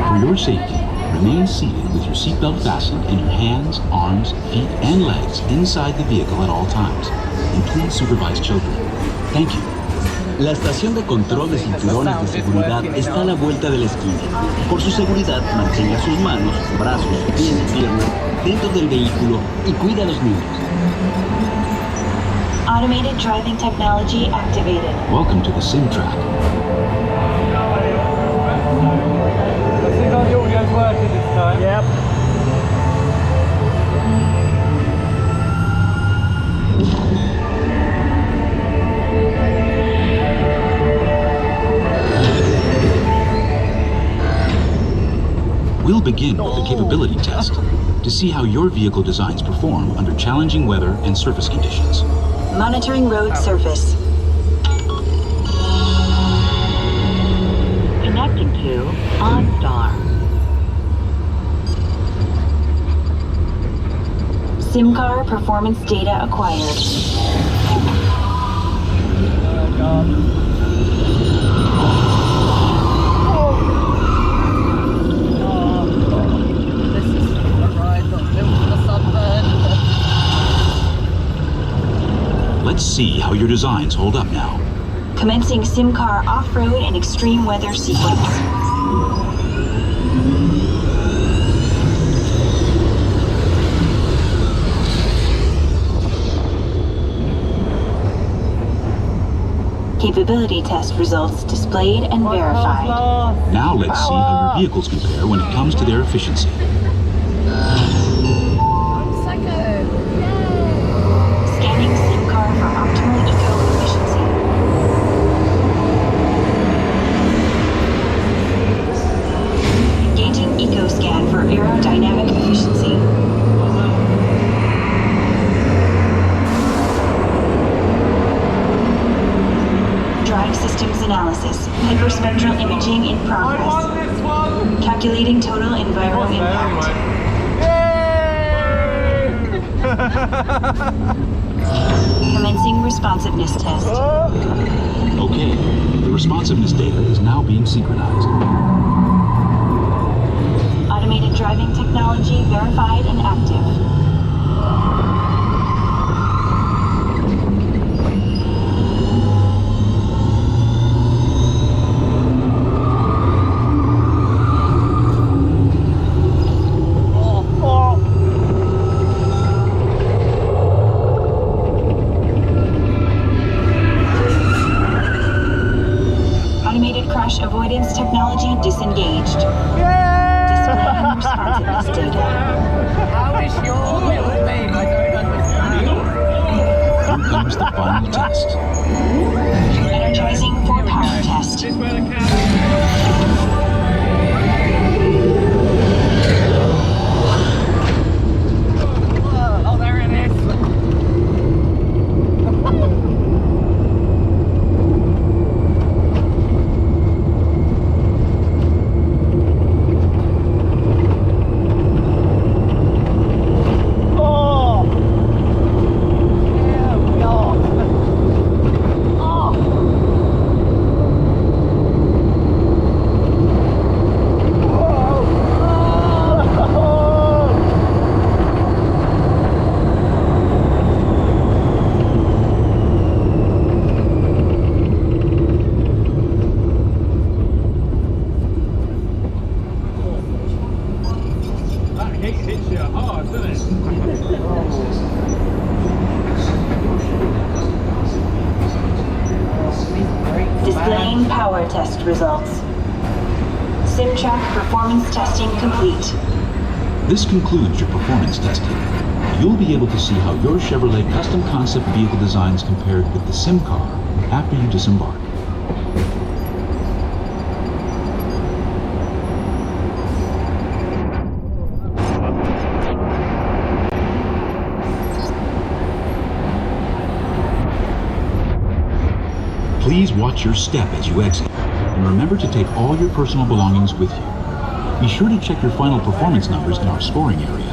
For your safety, remain seated with your seatbelt fastened and your hands, arms, feet, and legs inside the vehicle at all times. And please supervise children. Thank you. La estación de control de cinturones de seguridad está a la vuelta de la esquina. Por su seguridad, mantenga sus manos, brazos, pies y piernas dentro del vehículo y cuida a los niños. Automated driving technology activated. Welcome to the sim track. I think our audio's working this time. Yep. We'll begin with the capability test to see how your vehicle designs perform under challenging weather and surface conditions. Monitoring road surface. Connecting to OnStar. SIMCAR performance data acquired. Oh God. Let's see how your designs hold up now. Commencing SIMCAR off-road and extreme weather sequence. Capability test results displayed and verified. Now let's see how your vehicles compare when it comes to their efficiency. Scanning SIMCAR for optimal eco-efficiency. Engaging EcoScan for aerodynamic efficiency. Drive systems analysis. Hyperspectral imaging in progress. Calculating total enviro impact. Commencing responsiveness test. Okay, the responsiveness data is now being synchronized. Automated driving technology verified and active. Avoidance technology disengaged. Displaying responsiveness data. How is your little name? I don't understand. Here comes the final test. Energizing for power test. This where the cat. Oh, there it is. Hits you hard, doesn't it? Displaying power test results. SimTrack performance testing complete. This concludes your performance testing. You'll be able to see how your Chevrolet custom concept vehicle designs compared with the SimCar after you disembark. Please watch your step as you exit, and remember to take all your personal belongings with you. Be sure to check your final performance numbers in our scoring area.